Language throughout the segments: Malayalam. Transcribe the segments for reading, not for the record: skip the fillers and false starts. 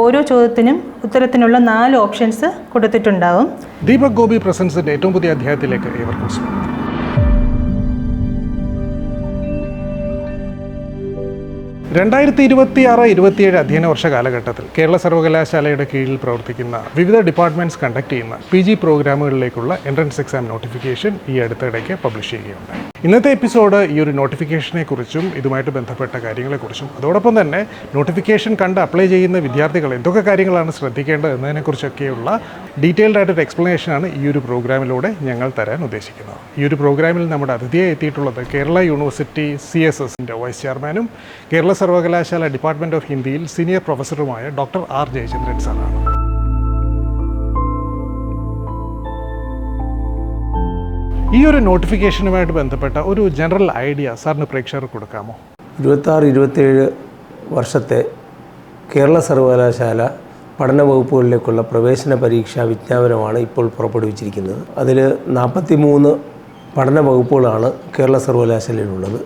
ഓരോ ചോദ്യത്തിനും ഉത്തരത്തിനുള്ള 4 ഓപ്ഷൻസ് കൊടുത്തിട്ടുണ്ടാവും. ദീപക് ഗോപി പ്രസൻസിൻ്റെ ഏറ്റവും പുതിയ അധ്യായത്തിലേക്ക് ഏവർക്കും സ്വാഗതം. 2026-27 അധ്യയന വർഷ കാലഘട്ടത്തിൽ കേരള സർവകലാശാലയുടെ കീഴിൽ പ്രവർത്തിക്കുന്ന വിവിധ ഡിപ്പാർട്ട്മെൻറ്റ്സ് കണ്ടക്ട് ചെയ്യുന്ന PG പ്രോഗ്രാമുകളിലേക്കുള്ള എൻട്രൻസ് എക്സാം നോട്ടിഫിക്കേഷൻ ഈ അടുത്തിടയ്ക്ക് പബ്ലിഷ് ചെയ്യുകയുണ്ടായി. ഇന്നത്തെ എപ്പിസോഡ് ഈ ഒരു നോട്ടിഫിക്കേഷനെ കുറിച്ചും ഇതുമായിട്ട് ബന്ധപ്പെട്ട കാര്യങ്ങളെക്കുറിച്ചും അതോടൊപ്പം തന്നെ നോട്ടിഫിക്കേഷൻ കണ്ട് അപ്ലൈ ചെയ്യുന്ന വിദ്യാർത്ഥികൾ എന്തൊക്കെ കാര്യങ്ങളാണ് ശ്രദ്ധിക്കേണ്ടത് എന്നതിനെക്കുറിച്ചൊക്കെയുള്ള ഡീറ്റെയിൽഡ് ആയിട്ടൊരു എക്സ്പ്ലനേഷനാണ് ഈ ഒരു പ്രോഗ്രാമിലൂടെ ഞങ്ങൾ തരാൻ ഉദ്ദേശിക്കുന്നത്. ഈ ഒരു പ്രോഗ്രാമിൽ നമ്മുടെ അതിഥിയായി എത്തിയിട്ടുള്ളത് കേരള യൂണിവേഴ്സിറ്റി CSSൻ്റെ വൈസ് ചെയർമാനും കേരള സർവകലാശാല ഡിപ്പാർട്ട്മെൻറ്റ് ഓഫ് ഹിന്ദിയിൽ സീനിയർ പ്രൊഫസറുമായ ഡോക്ടർ R. ജയചന്ദ്രൻ സാറാണ്. ഈ ഒരു നോട്ടിഫിക്കേഷനുമായിട്ട് ബന്ധപ്പെട്ട ഒരു ജനറൽ ഐഡിയ സാറിന് പ്രേക്ഷകർക്ക് കൊടുക്കാമോ? 26-27 വർഷത്തെ കേരള സർവകലാശാല പഠന വകുപ്പുകളിലേക്കുള്ള പ്രവേശന പരീക്ഷാ വിജ്ഞാപനമാണ് ഇപ്പോൾ പുറപ്പെടുവിച്ചിരിക്കുന്നത്. അതിൽ 43 പഠന വകുപ്പുകളാണ് കേരള സർവകലാശാലയിലുള്ളത്.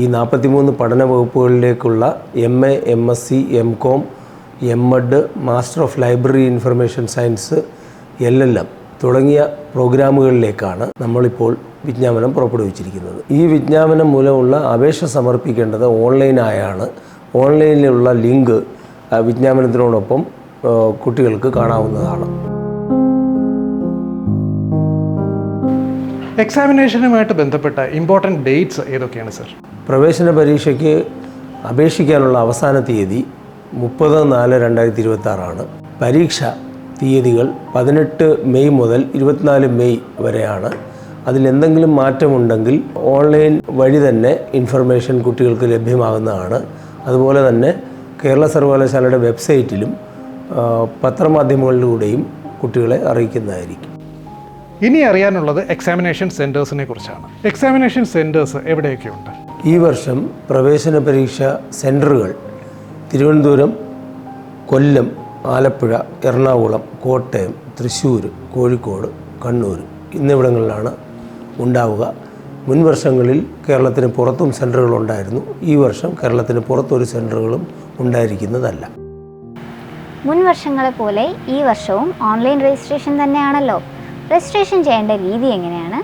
ഈ 43 പഠന വകുപ്പുകളിലേക്കുള്ള MA, MSc, MCom, MEd, master of library information science, LLM തുടങ്ങിയ പ്രോഗ്രാമുകളിലേക്കാണ് നമ്മളിപ്പോൾ വിജ്ഞാപനം പുറപ്പെടുവിച്ചിരിക്കുന്നത്. ഈ വിജ്ഞാപനം മൂലമുള്ള അപേക്ഷ സമർപ്പിക്കേണ്ടത് ഓൺലൈനായാണ്. ഓൺലൈനിലുള്ള ലിങ്ക് വിജ്ഞാപനത്തിനോടൊപ്പം കുട്ടികൾക്ക് കാണാവുന്നതാണ്. എക്സാമിനേഷനുമായിട്ട് ബന്ധപ്പെട്ട ഇമ്പോർട്ടൻറ്റ് ഡേറ്റ്സ് ഏതൊക്കെയാണ് സർ? പ്രവേശന പരീക്ഷയ്ക്ക് അപേക്ഷിക്കാനുള്ള അവസാന തീയതി 30/4/2026 ആണ്. പരീക്ഷ തീയതികൾ 18 മെയ് മുതൽ 24 മെയ് വരെയാണ്. അതിലെന്തെങ്കിലും മാറ്റമുണ്ടെങ്കിൽ ഓൺലൈൻ വഴി തന്നെ ഇൻഫർമേഷൻ കുട്ടികൾക്ക് ലഭ്യമാകുന്നതാണ്. അതുപോലെ തന്നെ കേരള സർവകലാശാലയുടെ വെബ്സൈറ്റിലും പത്രമാധ്യമങ്ങളിലൂടെയും കുട്ടികളെ അറിയിക്കുന്നതായിരിക്കും. ഇനി അറിയാനുള്ളത് എക്സാമിനേഷൻ സെൻറ്റേഴ്സിനെ കുറിച്ചാണ്. എക്സാമിനേഷൻ സെൻറ്റേഴ്സ് എവിടെയൊക്കെയുണ്ട്? ഈ വർഷം പ്രവേശന പരീക്ഷ സെൻറ്ററുകൾ തിരുവനന്തപുരം, കൊല്ലം, ആലപ്പുഴ, എറണാകുളം, കോട്ടയം, തൃശ്ശൂർ, കോഴിക്കോട്, കണ്ണൂർ എന്നിവിടങ്ങളിലാണ് ഉണ്ടാവുക. മുൻ വർഷങ്ങളിൽ കേരളത്തിന് പുറത്തും സെൻറ്ററുകൾ ഉണ്ടായിരുന്നു. ഈ വർഷം കേരളത്തിന് പുറത്തൊരു സെൻറ്ററുകളും ഉണ്ടായിരിക്കുന്നതല്ല. മുൻ വർഷങ്ങളെ പോലെ ഈ വർഷവും ഓൺലൈൻ രജിസ്ട്രേഷൻ തന്നെയാണല്ലോ. രജിസ്ട്രേഷൻ ചെയ്യേണ്ട രീതി എങ്ങനെയാണ്?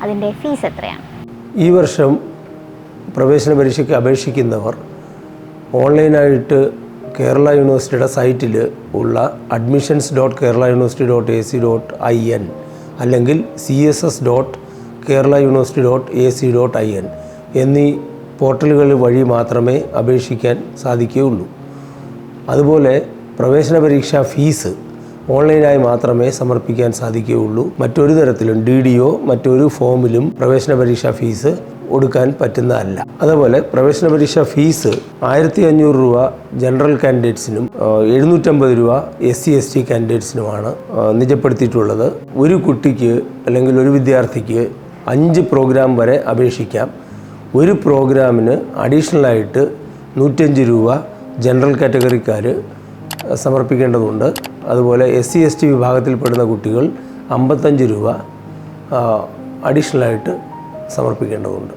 അതിൻ്റെ ഫീസ് എത്രയാണ്? ഈ വർഷം പ്രവേശന പരീക്ഷയ്ക്ക് അപേക്ഷിക്കുന്നവർ ഓൺലൈനായിട്ട് കേരള യൂണിവേഴ്സിറ്റിയുടെ സൈറ്റിൽ ഉള്ള admissions.keralauniversity.ac.in അല്ലെങ്കിൽ css.keralauniversity.ac.in എന്നീ പോർട്ടലുകൾ വഴി മാത്രമേ അപേക്ഷിക്കാൻ സാധിക്കുകയുള്ളൂ. അതുപോലെ പ്രവേശന പരീക്ഷാ ഫീസ് ഓൺലൈനായി മാത്രമേ സമർപ്പിക്കാൻ സാധിക്കുകയുള്ളൂ. മറ്റൊരു തരത്തിലും DDO മറ്റൊരു ഫോമിലും പ്രവേശന പരീക്ഷാ ഫീസ് കൊടുക്കാൻ പറ്റുന്നതല്ല. അതുപോലെ പ്രവേശന പരീക്ഷാ ഫീസ് 1500 രൂപ ജനറൽ കാൻഡിഡേറ്റ്സിനും 750 രൂപ SC/ST കാൻഡിഡേറ്റ്സിനുമാണ് നിജപ്പെടുത്തിയിട്ടുള്ളത്. ഒരു കുട്ടിക്ക് അല്ലെങ്കിൽ ഒരു വിദ്യാർത്ഥിക്ക് 5 പ്രോഗ്രാം വരെ അപേക്ഷിക്കാം. ഒരു പ്രോഗ്രാമിന് അഡീഷണലായിട്ട് 105 രൂപ ജനറൽ കാറ്റഗറിക്കാർ സമർപ്പിക്കേണ്ടതുണ്ട്. അതുപോലെ SC/ST വിഭാഗത്തിൽപ്പെടുന്ന കുട്ടികൾ 55 രൂപ അഡീഷണലായിട്ട് സമർപ്പിക്കേണ്ടതുണ്ട്.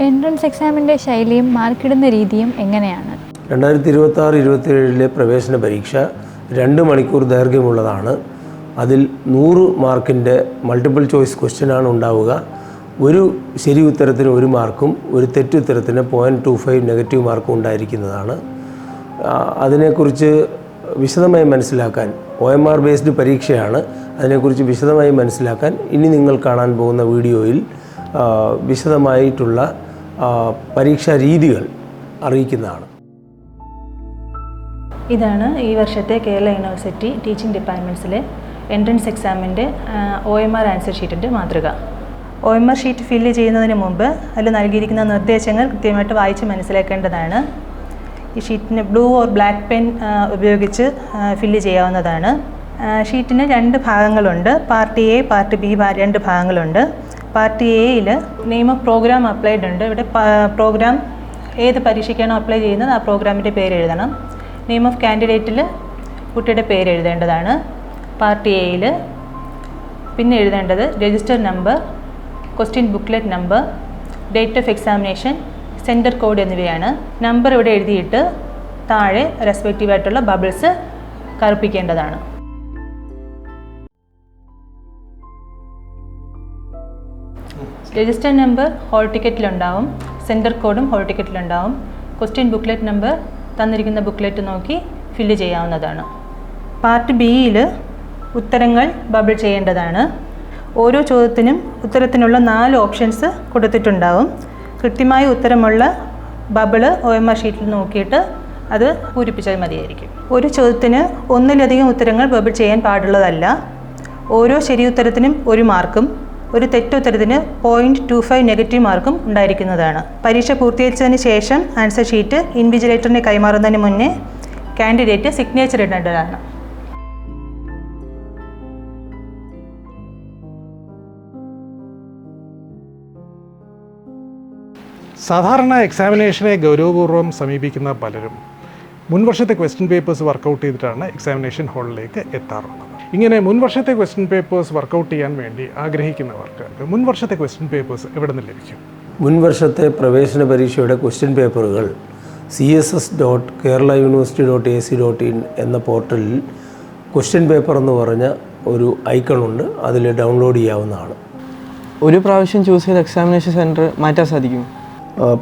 എൻട്രൻസ് എക്സാമിൻ്റെ ശൈലിയും മാർക്കിടുന്ന രീതിയും എങ്ങനെയാണ്? 2026-27 പ്രവേശന പരീക്ഷ 2 മണിക്കൂർ ദൈർഘ്യമുള്ളതാണ്. അതിൽ 100 മാർക്കിൻ്റെ മൾട്ടിപ്പിൾ ചോയ്സ് ക്വസ്റ്റ്യനാണ് ഉണ്ടാവുക. ഒരു ശരി ഉത്തരത്തിന് 1 മാർക്കും ഒരു തെറ്റുത്തരത്തിന് 0.25 നെഗറ്റീവ് മാർക്കും ഉണ്ടായിരിക്കുന്നതാണ്. അതിനെക്കുറിച്ച് വിശദമായി മനസ്സിലാക്കാൻ OMR ബേസ്ഡ് പരീക്ഷയാണ്. അതിനെക്കുറിച്ച് വിശദമായി മനസ്സിലാക്കാൻ ഇനി നിങ്ങൾ കാണാൻ പോകുന്ന വീഡിയോയിൽ വിശദമായിട്ടുള്ള പരീക്ഷാ രീതികൾ അറിയിക്കുന്നതാണ്. ഇതാണ് ഈ വർഷത്തെ കേരള യൂണിവേഴ്സിറ്റി ടീച്ചിങ് ഡിപ്പാർട്ട്മെൻറ്റ്സിലെ എൻട്രൻസ് എക്സാമിൻ്റെ OMR ആൻസർ ഷീറ്റിൻ്റെ മാതൃക. OMR ഷീറ്റ് ഫില്ല് ചെയ്യുന്നതിന് മുമ്പ് അതിൽ നൽകിയിരിക്കുന്ന നിർദ്ദേശങ്ങൾ കൃത്യമായിട്ട് വായിച്ച് മനസ്സിലാക്കേണ്ടതാണ്. ഈ ഷീറ്റിന് ബ്ലൂ ഓർ ബ്ലാക്ക് പെൻ ഉപയോഗിച്ച് ഫില്ല് ചെയ്യാവുന്നതാണ്. ഷീറ്റിന് 2 ഭാഗങ്ങളുണ്ട്. പാർട്ട് A, പാർട്ട് B 2 ഭാഗങ്ങളുണ്ട്. പാർട്ട് എയിൽ നെയിം ഓഫ് പ്രോഗ്രാം അപ്ലൈഡ് ഉണ്ട്. ഇവിടെ പ്രോഗ്രാം ഏത് പരീക്ഷയ്ക്കാണോ അപ്ലൈ ചെയ്യുന്നത് ആ പ്രോഗ്രാമിൻ്റെ പേര് എഴുതണം. നെയിം ഓഫ് കാൻഡിഡേറ്റിൽ കുട്ടിയുടെ പേര് എഴുതേണ്ടതാണ് പാർട്ട് എയിൽ. പിന്നെ എഴുതേണ്ടത് register number, question booklet number, date of examination, centre code എന്നിവയാണ്. നമ്പർ ഇവിടെ എഴുതിയിട്ട് താഴെ റെസ്പെക്റ്റീവായിട്ടുള്ള ബബിൾസ് കറുപ്പിക്കേണ്ടതാണ്. രജിസ്റ്റർ നമ്പർ ഹോൾ ടിക്കറ്റിലുണ്ടാവും, സെൻറ്റർ കോഡും ഹോൾ ടിക്കറ്റിലുണ്ടാവും. ക്വസ്റ്റ്യൻ ബുക്ക്ലെറ്റ് നമ്പർ തന്നിരിക്കുന്ന ബുക്ക്ലെറ്റ് നോക്കി ഫില്ല് ചെയ്യാവുന്നതാണ്. പാർട്ട് ബിയിൽ ഉത്തരങ്ങൾ ബബിൾ ചെയ്യേണ്ടതാണ്. ഓരോ ചോദ്യത്തിനും ഉത്തരത്തിനുള്ള 4 ഓപ്ഷൻസ് കൊടുത്തിട്ടുണ്ടാവും. കൃത്യമായ ഉത്തരമുള്ള ബബിള് OMR ഷീറ്റിൽ നോക്കിയിട്ട് അത് പൂരിപ്പിച്ചാൽ മതിയായിരിക്കും. ഒരു ചോദ്യത്തിന് ഒന്നിലധികം ഉത്തരങ്ങൾ ബബിൾ ചെയ്യാൻ പാടുള്ളതല്ല. ഓരോ ശരി ഉത്തരത്തിനും 1 മാർക്കും ഒരു തെറ്റുത്തരത്തിന് 0.25 നെഗറ്റീവ് മാർക്കും ഉണ്ടായിരിക്കുന്നതാണ്. പരീക്ഷ പൂർത്തീകരിച്ചതിന് ശേഷം ആൻസർ ഷീറ്റ് ഇൻവിജിലേറ്ററിനെ കൈമാറുന്നതിന് മുന്നേ കാൻഡിഡേറ്റ് സിഗ്നേച്ചർ ഇടേണ്ടതാണ്. സാധാരണ എക്സാമിനേഷനെ ഗൗരവപൂർവ്വം സമീപിക്കുന്ന പലരും മുൻവർഷത്തെ ക്വസ്റ്റ്യൻ പേപ്പേഴ്സ് വർക്കൗട്ട് ചെയ്തിട്ടാണ് എക്സാമിനേഷൻ ഹാളിലേക്ക് എത്താറുള്ളത്. ഇങ്ങനെ മുൻവർഷത്തെ ക്വസ്റ്റ്യൻ പേപ്പേഴ്സ് വർക്കൗട്ട് ചെയ്യാൻ വേണ്ടി ആഗ്രഹിക്കുന്നവർക്ക് മുൻവർഷത്തെ ക്വസ്റ്റ്യൻ പേപ്പേഴ്സ് എവിടെ നിന്ന് ലഭിക്കും? മുൻവർഷത്തെ പ്രവേശന പരീക്ഷയുടെ ക്വസ്റ്റ്യൻ പേപ്പറുകൾ css.keralauniversity.ac.in എന്ന പോർട്ടലിൽ ക്വസ്റ്റ്യൻ പേപ്പർ എന്ന് പറഞ്ഞ ഒരു ഐക്കണുണ്ട്, അതിൽ ഡൗൺലോഡ് ചെയ്യാവുന്നതാണ്. ഒരു പ്രാവശ്യം ചൂസ് ചെയ്ത എക്സാമിനേഷൻ സെൻറ്റർ മാറ്റാൻ സാധിക്കും?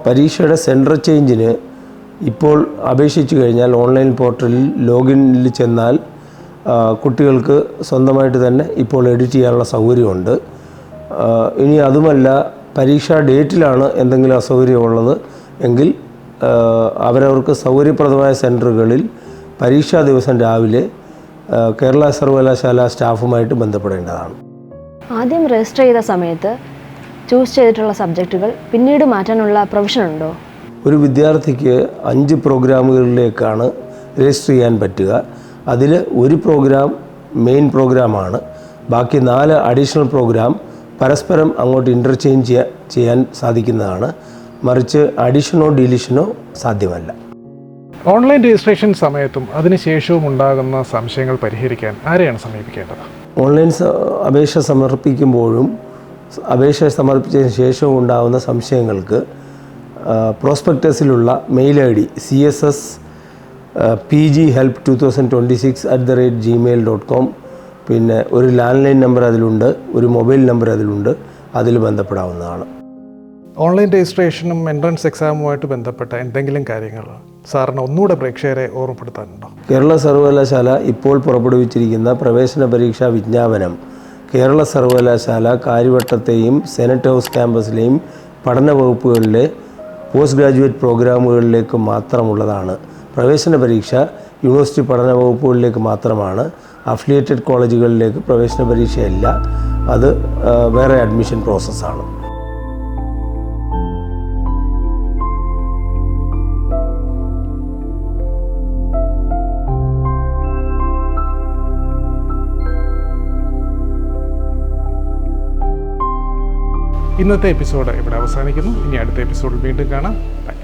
പരീക്ഷയുടെ സെൻറ്റർ ചേഞ്ചിന് ഇപ്പോൾ അപേക്ഷിച്ച് കഴിഞ്ഞാൽ ഓൺലൈൻ പോർട്ടലിൽ ലോഗിനിൽ ചെന്നാൽ കുട്ടികൾക്ക് സ്വന്തമായിട്ട് തന്നെ ഇപ്പോൾ എഡിറ്റ് ചെയ്യാനുള്ള സൗകര്യമുണ്ട്. ഇനി അതുമല്ല, പരീക്ഷാ ഡേറ്റിലാണ് എന്തെങ്കിലും അസൗകര്യമുള്ളത് എങ്കിൽ അവരവർക്ക് സൗകര്യപ്രദമായ സെൻറ്ററുകളിൽ പരീക്ഷാ ദിവസം രാവിലെ കേരള സർവകലാശാല സ്റ്റാഫുമായിട്ട് ബന്ധപ്പെടേണ്ടതാണ്. ആദ്യം രജിസ്റ്റർ ചെയ്ത സമയത്ത് ചൂസ് ചെയ്തിട്ടുള്ള സബ്ജക്റ്റുകൾ പിന്നീട് മാറ്റാനുള്ള പ്രൊവിഷൻ ഉണ്ടോ? ഒരു വിദ്യാർത്ഥിക്ക് 5 പ്രോഗ്രാമുകളിലേക്കാണ് രജിസ്റ്റർ ചെയ്യാൻ പറ്റുക. അതിൽ ഒരു പ്രോഗ്രാം മെയിൻ പ്രോഗ്രാമാണ്. ബാക്കി 4 അഡീഷണൽ പ്രോഗ്രാം പരസ്പരം അങ്ങോട്ട് ഇൻ്റർചേഞ്ച് ചെയ്യാൻ സാധിക്കുന്നതാണ്. മറിച്ച് അഡീഷനോ ഡിലീഷനോ സാധ്യമല്ല. ഓൺലൈൻ രജിസ്ട്രേഷൻ സമയത്തും അതിനുശേഷവും ഉണ്ടാകുന്ന സംശയങ്ങൾ പരിഹരിക്കാൻ ആരെയാണ് സമീപിക്കേണ്ടത്? ഓൺലൈൻ അപേക്ഷ സമർപ്പിക്കുമ്പോഴും അപേക്ഷ സമർപ്പിച്ചതിന് ശേഷവും ഉണ്ടാകുന്ന സംശയങ്ങൾക്ക് പ്രോസ്പെക്ടസിലുള്ള മെയിൽ ID css.pghelp2026@gmail.com, പിന്നെ ഒരു ലാൻഡ് ലൈൻ നമ്പർ അതിലുണ്ട്, ഒരു മൊബൈൽ നമ്പർ അതിലുണ്ട്, അതിൽ ബന്ധപ്പെടാവുന്നതാണ്. ഓൺലൈൻ രജിസ്ട്രേഷനും എൻട്രൻസ് എക്സാമുമായിട്ട് ബന്ധപ്പെട്ട എന്തെങ്കിലും കാര്യങ്ങൾ സാറിന് ഒന്നുകൂടെ പ്രേക്ഷകരെ ഓർമ്മപ്പെടുത്താനുണ്ടോ? കേരള സർവകലാശാല ഇപ്പോൾ പുറപ്പെടുവിച്ചിരിക്കുന്ന പ്രവേശന പരീക്ഷാ വിജ്ഞാപനം കേരള സർവകലാശാല കാര്യവട്ടത്തെയും സെനറ്റ് ഹൗസ് ക്യാമ്പസിലെയും പഠന വകുപ്പുകളിലെ പോസ്റ്റ് ഗ്രാജുവേറ്റ് പ്രോഗ്രാമുകളിലേക്ക് മാത്രമുള്ളതാണ്. പ്രവേശന പരീക്ഷ യൂണിവേഴ്സിറ്റി പഠന വകുപ്പുകളിലേക്ക് മാത്രമാണ്. അഫിലിയേറ്റഡ് കോളേജുകളിലേക്ക് പ്രവേശന പരീക്ഷയല്ല, അത് വേറെ അഡ്മിഷൻ പ്രോസസ്സാണ്. ഇന്നത്തെ എപ്പിസോഡ് ഇവിടെ അവസാനിക്കുന്നു. ഇനി അടുത്ത എപ്പിസോഡിൽ വീണ്ടും കാണാം. ബൈ.